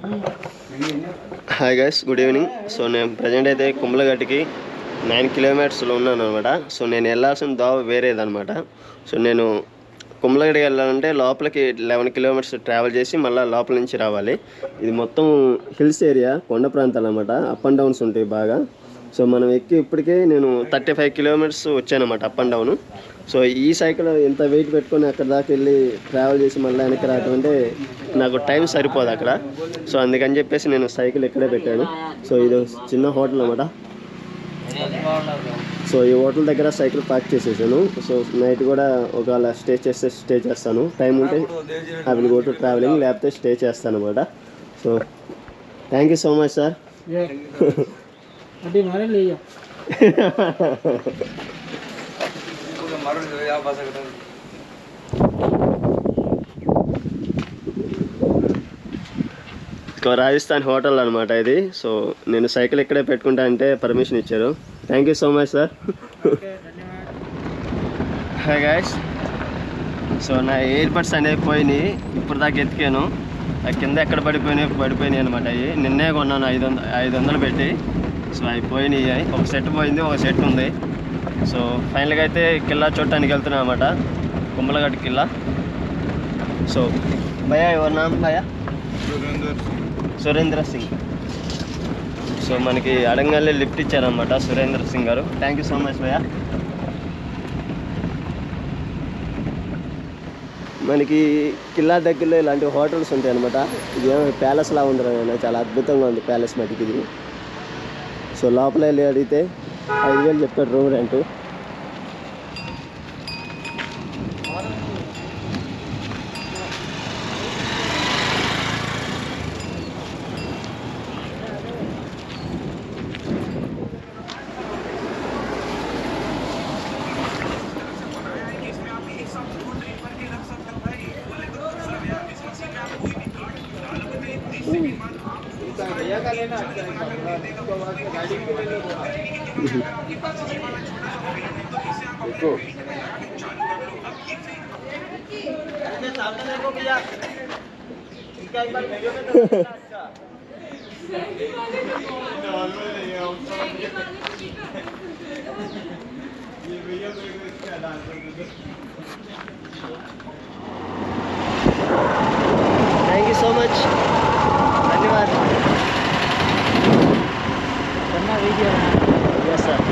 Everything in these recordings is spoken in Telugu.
Hi guys, good evening. So నేను ప్రజెంట్ అయితే కుమ్లగట్టుకి 9 కిలోమీటర్స్లో ఉన్నాను అనమాట. సో నేను వెళ్ళాల్సిన దావ వేరేదనమాట. సో నేను కుమ్లగట్టుకి వెళ్ళాలంటే లోపలికి 11 కిలోమీటర్స్ ట్రావెల్ చేసి మళ్ళీ లోపల నుంచి రావాలి. ఇది మొత్తం హిల్స్ ఏరియా, కొండ ప్రాంతాలు అనమాట. అప్ అండ్ డౌన్స్ ఉంటాయి బాగా. సో మనం ఎక్కి ఇప్పటికే నేను 35 కిలోమీటర్స్ వచ్చానమాట అప్ అండ్ డౌను. సో ఈ సైకిల్ ఎంత వెయిట్ పెట్టుకొని అక్కడ దాకా వెళ్ళి ట్రావెల్ చేసి మళ్ళీ వెనక్కి రావడం అంటే నాకు టైం సరిపోదు అక్కడ. సో అందుకని చెప్పేసి నేను సైకిల్ ఇక్కడే పెట్టాను. సో ఇది చిన్న హోటల్ అనమాట. సో ఈ హోటల్ దగ్గర సైకిల్ పార్క్ చేసేసాను. సో నైట్ కూడా ఒకవేళ స్టే చేస్తే స్టే చేస్తాను. టైం ఉంటే I will go to travelling, లేకపోతే స్టే చేస్తాను అనమాట. So thank you so much sir. Rajasthan hotel అనమాట ఇది. సో నేను సైకిల్ ఇక్కడే పెట్టుకుంటా అంటే పర్మిషన్ ఇచ్చారు. Thank you so much sir. Hi guys, so నా ఎయిర్ బడ్స్ అనేవి పోయినాయి. ఇప్పుడు దాకా ఎత్తికాను, కింద ఎక్కడ పడిపోయినాయి అనమాట. అవి నిన్నే కొన్నాను 500 పెట్టి. సో అవి పోయినాయి. ఒక సెట్ పోయింది, ఒక సెట్ ఉంది. సో ఫైనల్గా అయితే కిల్లా చూడటానికి వెళ్తున్నాను అనమాట, కుమ్మలగట్టు కిల్లా. సో భయ్యా, ఎవరి నామ్ భయ్యా? సురేంద్ర సింగ్. సో మనకి అడంగల్లి లిఫ్ట్ ఇచ్చారనమాట సురేంద్ర సింగ్ గారు. థ్యాంక్ యూ సో మచ్ భయ్యా. మనకి కిల్లా దగ్గరలో ఇలాంటి హోటల్స్ ఉంటాయి అనమాట. ఇది ప్యాలెస్ లా ఉంది, చాలా అద్భుతంగా ఉంది ప్యాలెస్ మటుకి ఇది. సో లోపల వెళ్ళి అడిగితే 5,000 చెప్తాడు room rent. Thank you so much, ధన్యవాదాలు. Yes sir,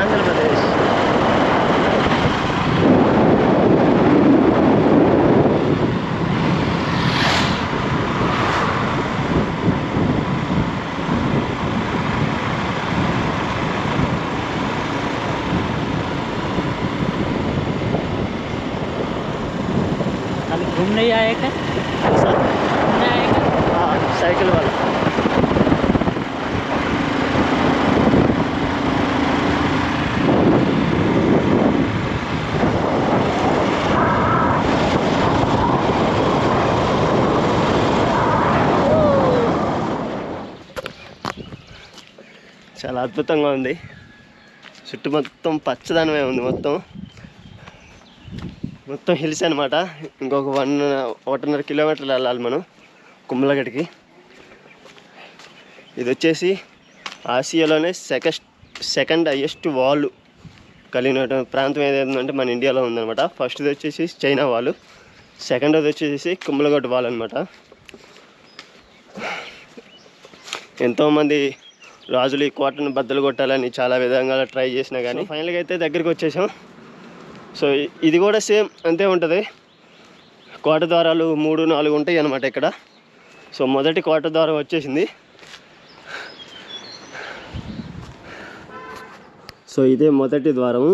Andhra Pradesh. घूमने ही आए थे सर, घूमने आए थे हाँ, साइकिल वाला. చాలా అద్భుతంగా ఉంది. చుట్టూ మొత్తం పచ్చదనమే ఉంది. మొత్తం హిల్స్ అనమాట. ఇంకొక 1.5 కిలోమీటర్లు వెళ్ళాలి మనం కుమ్మలగట్టుకి. ఇది వచ్చేసి ఆసియాలోనే సెకండ్ హైయెస్ట్ వాల్ కలిగిన ప్రాంతం ఏదైందంటే మన ఇండియాలో ఉందన్నమాట. ఫస్ట్ది వచ్చేసి చైనా వాల్, సెకండ్ది వచ్చేసి కుమ్మలగట్టు వాల్ అనమాట. ఎంతోమంది రాజులు ఈ కోటను బద్దలు కొట్టాలని చాలా విధంగా ట్రై చేసినా కానీ ఫైనల్గా అయితే దగ్గరికి వచ్చేసాం. సో ఇది కూడా సేమ్ అంతే ఉంటుంది. కోట ద్వారాలు 3-4 ఉంటాయి అన్నమాట ఇక్కడ. సో మొదటి కోట ద్వారం వచ్చేసింది. సో ఇదే మొదటి ద్వారం,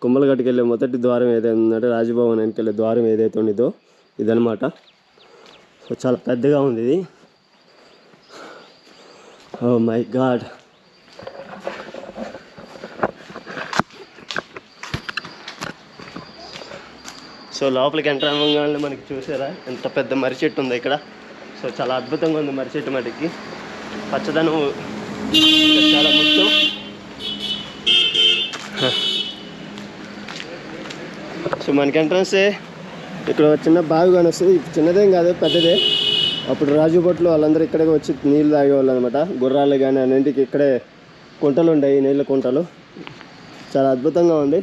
కుమ్మలగట్టుకి వెళ్ళే మొదటి ద్వారం ఏదైతే ఉందంటే రాజభవనానికి వెళ్ళే ద్వారం ఏదైతే ఉందో ఇదనమాట. సో చాలా పెద్దగా ఉంది ఇది. Oh my God. సో లోపలికి ఎంటర్ అవ్వగానే మనకి చూసారా ఎంత పెద్ద మర్రి చెట్టు ఉంది ఇక్కడ. సో చాలా అద్భుతంగా ఉంది మర్రి చెట్టు మటుకి. పచ్చదనం చాలా ముఖ్యం. సో మనకి ఎంట్రన్సే ఇక్కడ చిన్న బావి కానీ వస్తుంది, చిన్నదేం కాదు పెద్దదే. అప్పుడు రాజుపట్లో వాళ్ళందరూ ఇక్కడికి వచ్చి నీళ్ళు తాగేవాళ్ళు అనమాట. గుర్రాలు కానీ అన్నింటికి ఇక్కడే కుంటలు ఉంటాయి, నీళ్ళ కుంటలు. చాలా అద్భుతంగా ఉంది.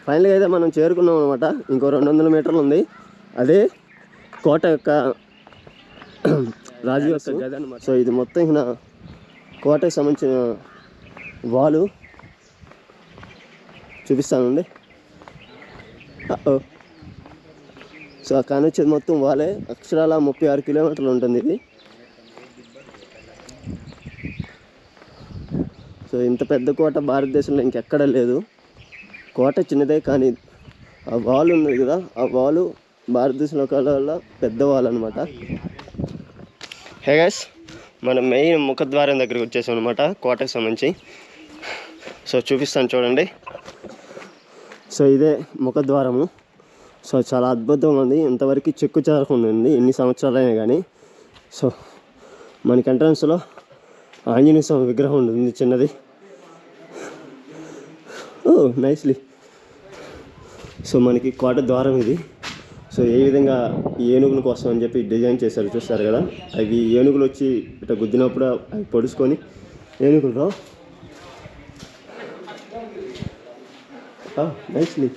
ఫైనల్గా అయితే మనం చేరుకున్నాం అనమాట. ఇంకో 200 మీటర్లు ఉంది. అదే కోట యొక్క రాజు యొక్క గది అనమాట. సో ఇది మొత్తం ఇక్కడ కోటకు సంబంధించిన వాలు చూపిస్తానండి. సో అక్కడ వచ్చేది మొత్తం వాలే. అక్షరాల 36 కిలోమీటర్లు ఉంటుంది ఇది. సో ఇంత పెద్ద కోట భారతదేశంలో ఇంకెక్కడ లేదు. కోట చిన్నదే కానీ ఆ వాల్ ఉంది కదా, ఆ వాలు భారతదేశంలో కల్లా పెద్ద వాల్ అనమాట. హే గైస్, మనం మెయిన్ ముఖద్వారం దగ్గరికి వచ్చేసాం అనమాట కోటకు సంబంధించి. సో చూపిస్తాను చూడండి. సో ఇదే ముఖద్వారము. సో చాలా అద్భుతంగా ఉంది. ఇంతవరకు చెక్కు చెదరకుండా ఉంది ఎన్ని సంవత్సరాలైనా కానీ. సో మనకి ఎంట్రన్స్లో ఆంజనేయ స్వామి విగ్రహం ఉంటుంది చిన్నది. ఓ నైస్లీ. సో మనకి కోట ద్వారం ఇది. సో ఏ విధంగా ఏనుగుల కోసం అని చెప్పి డిజైన్ చేశారు చూస్తారు కదా. అవి ఏనుగులు వచ్చి ఇట్లా గుద్దినప్పుడు అవి పొడుచుకొని ఏనుగులు రావు. నైస్లీ.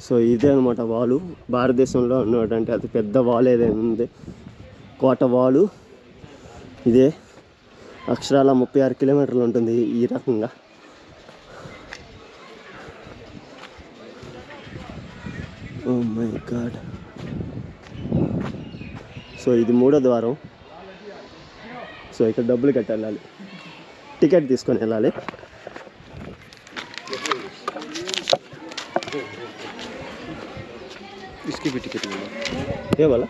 సో ఇదే అనమాట వాలు. భారతదేశంలో ఉన్నటువంటి అతి పెద్ద వాల్ ఏదైనా ఉంది కోట వాలు ఇదే. అక్షరాల 36 కిలోమీటర్లు ఉంటుంది ఈ రకంగా. ఓ మై గాడ్. సో ఇది 3వ ద్వారం. సో ఇక్కడ డబ్బులు కట్టి వెళ్ళాలి, టికెట్ తీసుకొని వెళ్ళాలి. इसकी भी टिकट ये वाला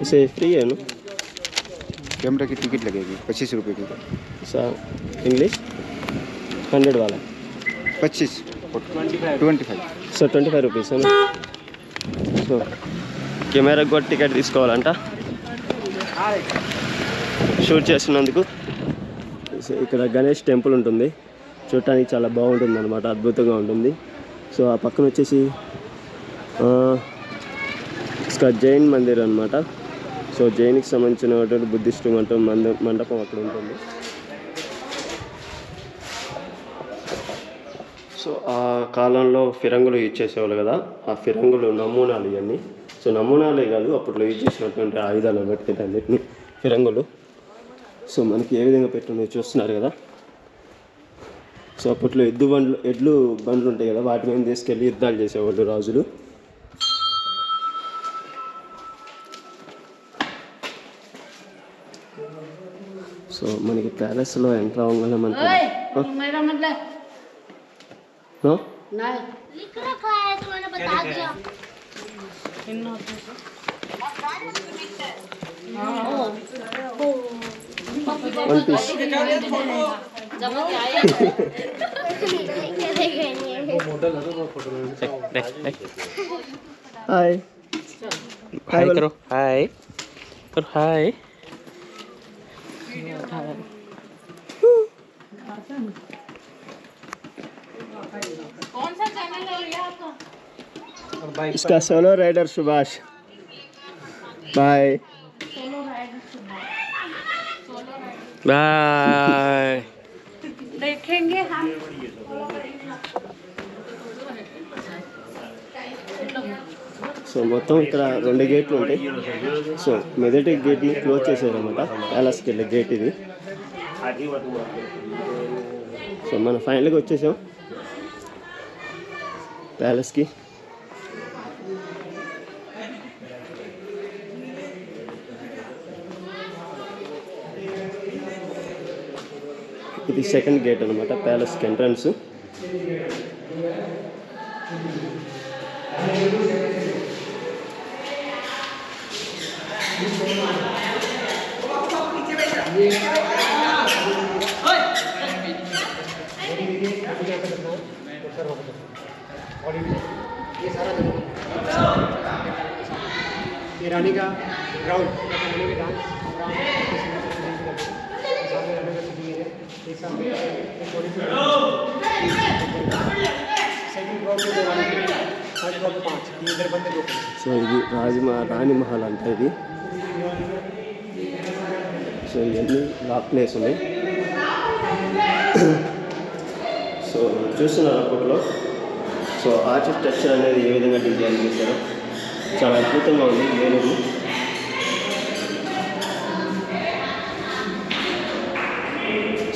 इसे फ्री है ना? कैमरा की टिकट लगेगी 25 रुपये की. सर इंग्लिश 100 वाला 25 25. So 25 rupees. సో కెమెరాకి కూడా టికెట్ తీసుకోవాలంట షూట్ చేస్తున్నందుకు. ఇక్కడ గణేష్ టెంపుల్ ఉంటుంది, చూడటానికి చాలా బాగుంటుంది అనమాట, అద్భుతంగా ఉంటుంది. సో ఆ పక్కన వచ్చేసి జైన్ మందిర్ అనమాట. సో జైన్కి సంబంధించినటువంటి బుద్ధిస్ట్ మండపం అక్కడ ఉంటుంది. సో ఆ కాలంలో ఫిరంగులు యూజ్ చేసేవాళ్ళు కదా, ఆ ఫిరంగులు నమూనాలు ఇవన్నీ. సో నమూనాలే కాదు, అప్పట్లో యూజ్ చేసినటువంటి ఆయుధాలు బట్టి అన్నిటిని ఫిరంగులు. సో మనకి ఏ విధంగా పెట్టున్నాయో చూస్తున్నారు కదా. సో అప్పట్లో ఎడ్లు బండ్లు ఉంటాయి కదా, వాటి మీద తీసుకెళ్ళి యుద్ధాలు చేసేవాళ్ళు రాజులు. సో మనకి ప్యాలెస్లో ఎంటర్ అవ్వగానే మనకి वन पीस हाय हाय करो हाय और हाय कौन सा चैनल है भैया आपका? इसका solo rider Subhash. Bye bye. देखेंगे हम. సో మొత్తం ఇక్కడ 2 గేట్లు ఉంటాయి. సో మొదటి గేట్ని క్లోజ్ చేశారనమాట, ప్యాలెస్కి వెళ్ళే గేట్ ఇది. సో మనం ఫైనల్గా వచ్చేసాం ప్యాలెస్కి. ఇది సెకండ్ గేట్ అనమాట, ప్యాలెస్కి ఎంట్రన్స్. और ये सारा ये रानी का ग्राउंड, रानी के डांस सेकंड फ्लोर पे 2 थर्ड फ्लोर पे 5 इधर बंदे 2। సో ఇది రాణి మహల్ అంట ఇది. సో ఇవన్నీ లాక్ ప్లేస్ ఉన్నాయి. సో చూస్తున్నారు అప్పట్లో. సో ఆర్టిస్ట్ స్ట్రక్చర్ అనేది ఏ విధంగా డిజైన్ చేశారో చాలా అద్భుతంగా ఉంది ఏనుగు.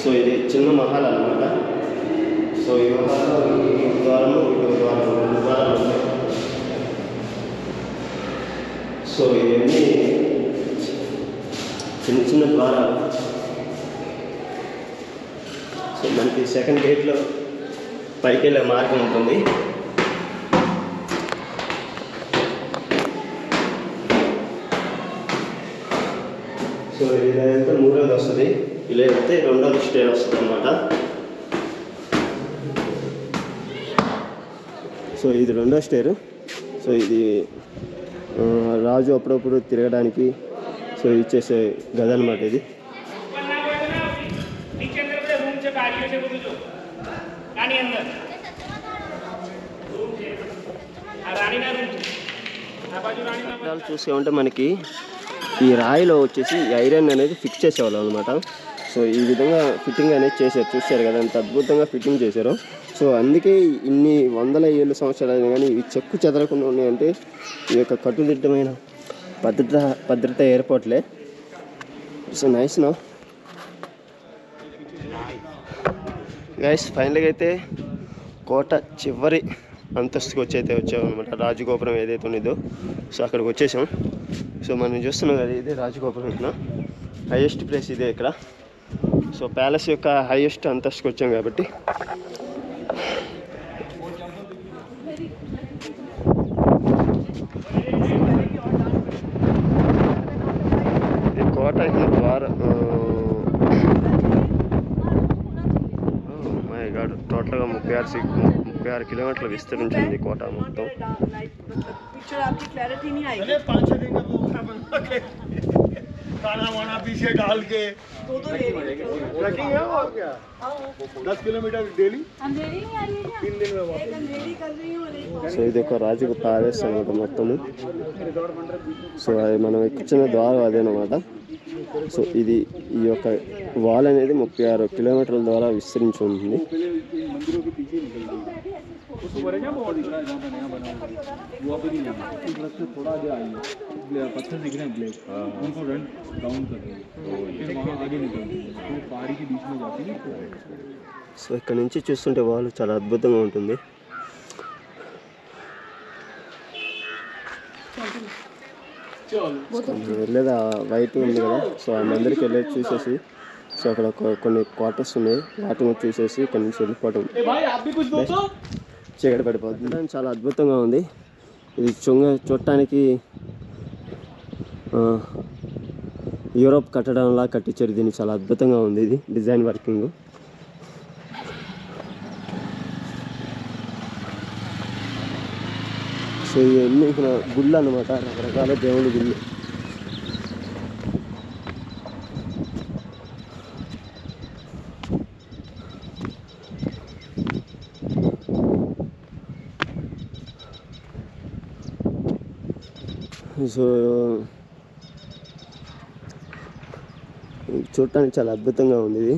సో ఇది చిన్న మహల్ అన్నమాట. సో ఈ మహల్లో ఈ ద్వారము ఇటు ద్వారం 2 ద్వారాలు ఉన్నాయి. సో ఇవన్నీ చిన్న చిన్న ద్వారాలు. సో మనకి సెకండ్ గేట్లో పైకి వెళ్ళే మార్గం ఉంటుంది. సో ఇలా వెళ్తే 3వది వస్తుంది, ఇలా వెళ్తే 2వ స్టేర్ వస్తుంది అన్నమాట. సో ఇది 2వ స్టేరు. సో ఇది రాజు అప్పుడప్పుడు తిరగడానికి సో ఇచ్చేసే గది అనమాట ఇది. చూసే ఉంటే మనకి ఈ రాయిలో వచ్చేసి ఐరన్ అనేది ఫిక్స్ చేసేవాళ్ళం అనమాట. సో ఈ విధంగా ఫిట్టింగ్ అనేది చేశారు, చూశారు కదా ఎంత అద్భుతంగా ఫిట్టింగ్ చేశారు. సో అందుకే ఇన్ని వందల ఏళ్ళు సంవత్సరాలు కానీ ఇవి చెక్కు చెదరకుండా ఉన్నాయంటే ఈ యొక్క కట్టుదిట్టమైన భద్రత ఏర్పాట్లే. So nice no guys. ఫైనల్గా అయితే కోట చివరి అంతస్తుకు వచ్చామన్నమాట. రాజగోపురం ఏదైతే ఉన్నదో సో అక్కడికి వచ్చేసాం. సో మనం చూస్తున్నాం కదా ఇదే రాజగోపురం. ఇక్కడ హైయెస్ట్ ప్లేస్ ఇదే ఇక్కడ. సో ప్యాలెస్ యొక్క హైయెస్ట్ అంతస్తుకు వచ్చాం కాబట్టి ఇది కోట ద్వారా మై గాడ్ టోటల్గా 36 కిలోమీటర్లు విస్తరించింది కోట మొత్తం. खाना वाना पीछे डाल के 10 किलोमीटर डेली 3 दिन में वापस. సో ఇది ఒక రాజుకు ప్యాలెస్ అనమాట మొత్తము. సో అది మనం ఎక్కించిన ద్వారం అదేనమాట. సో ఇది ఈ యొక్క వాల్ అనేది 36 కిలోమీటర్ల ద్వారా విస్తరించి ఉంటుంది. पत्थर दिख रहे हैं ब्लैक, उनको रन डाउन कर रहे हैं, फिर वहाँ आगे निकलते हैं, तो पहाड़ी के बीच में जाती है. సో ఇక్కడ నుంచి చూస్తుంటే వాళ్ళు చాలా అద్భుతంగా ఉంటుంది. వెళ్ళేది వైట్ ఉంది కదా. సో ఆ మందిరికి వెళ్ళేది చూసేసి సో అక్కడ కొన్ని క్వార్టర్స్ ఉన్నాయి, వాటిని చూసేసి ఇక్కడ నుంచి వెళ్ళిపోవడం చీకటి పడిపోతుంది. చాలా అద్భుతంగా ఉంది. ఇది చూడటానికి యూరోప్ కట్టడంలా కట్టించారు దీన్ని. చాలా అద్భుతంగా ఉంది ఇది డిజైన్ వర్కింగ్. సో ఇవన్నీ ఇక్కడ గుళ్ళు అన్నమాట, రకరకాల దేవుడి గుళ్ళు. సో చూడటానికి చాలా అద్భుతంగా ఉంది ఇది.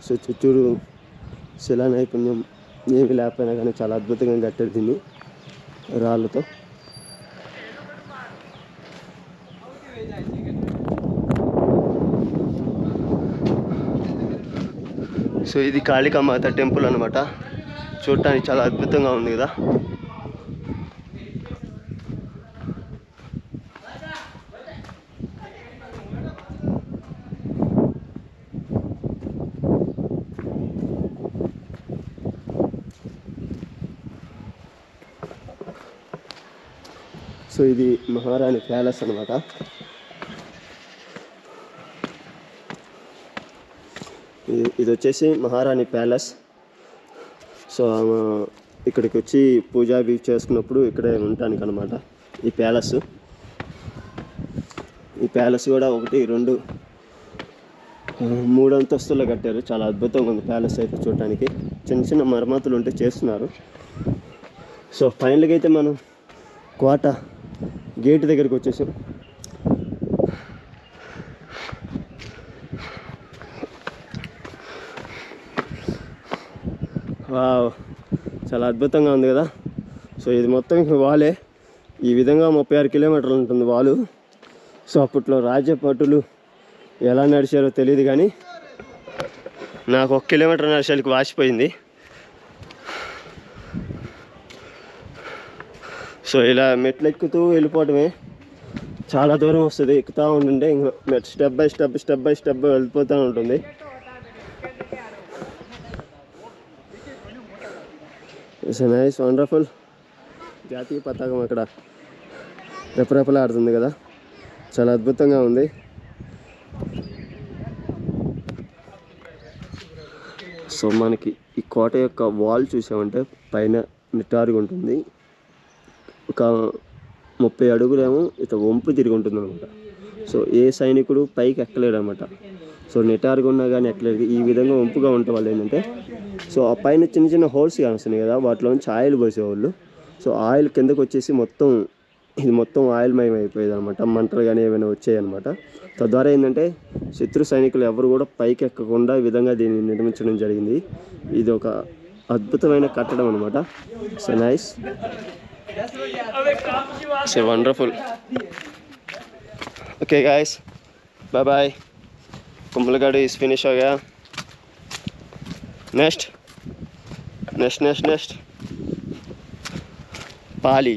సో చుట్టూరు శిలా నైపుణ్యం ఏమి లేకపోయినా కానీ చాలా అద్భుతంగా కట్టారు దీన్ని రాళ్ళతో. సో ఇది కాళికామాత టెంపుల్ అనమాట. చూడటానికి చాలా అద్భుతంగా ఉంది కదా. సో ఇది మహారాణి ప్యాలెస్ అనమాట. ఇది వచ్చేసి మహారాణి ప్యాలెస్. సో ఇక్కడికి వచ్చి పూజ అవి చేసుకున్నప్పుడు ఇక్కడే ఉండటానికి అనమాట ఈ ప్యాలెస్. ఈ ప్యాలెస్ కూడా 1, 2, 3 అంతస్తుల్లో కట్టారు. చాలా అద్భుతంగా ఉంది ప్యాలెస్ అయితే చూడటానికి. చిన్న చిన్న మరమ్మతులు ఉంటే చేస్తున్నారు. సో ఫైనల్గా అయితే మనం కోట గేట్ దగ్గరికి వచ్చేసాం. వావ్, చాలా అద్భుతంగా ఉంది కదా. సో ఇది మొత్తం ఇక్కడ వాలే. ఈ విధంగా 36 కిలోమీటర్లు ఉంటుంది వాలు. సో అప్పట్లో రాజ్యపటులు ఎలా నడిచారో తెలియదు కానీ నాకు 1 కిలోమీటర్ నడిచేందుకు వాసిపోయింది. సో ఇలా మెట్లు ఎక్కుతూ వెళ్ళిపోవటమే. చాలా దూరం వస్తుంది. ఎక్కుతూ ఉంటుంటే ఇంకా స్టెప్ బై స్టెప్ వెళ్ళిపోతూ ఉంటుంది. It's nice, wonderful. జాతీయ పతాకం అక్కడ రెపరెపలాడుతుంది కదా, చాలా అద్భుతంగా ఉంది. సో మనకి ఈ కోట యొక్క వాల్ చూసామంటే పైన నిటారుగా ఉంటుంది. ఒక 30 అడుగులేమో ఇట్లా వంపు తిరిగి ఉంటుంది అనమాట. సో ఏ సైనికుడు పైకి ఎక్కలేడు అనమాట. సో నిటారుగా ఉన్నా కానీ ఎక్కలేదు. ఈ విధంగా వంపుగా ఉంటే వాళ్ళు ఏంటంటే, సో ఆ పైన చిన్న చిన్న హోల్స్ కానిస్తున్నాయి కదా, వాటిలోంచి ఆయిల్ పోసేవాళ్ళు. సో ఆయిల్ కిందకు వచ్చేసి ఇది మొత్తం ఆయిల్ మయం అయిపోయేది అనమాట. మంటలు కానీ ఏమైనా వచ్చాయి అనమాట. తద్వారా ఏంటంటే శత్రు సైనికులు ఎవరు కూడా పైకి ఎక్కకుండా ఈ విధంగా దీన్ని నిర్మించడం జరిగింది. ఇది ఒక అద్భుతమైన కట్టడం అనమాట. So nice, so wonderful. Okay guys, bye bye. Kumbhalgarh इस फिनिश हो गया. नेक्स्ट पाली.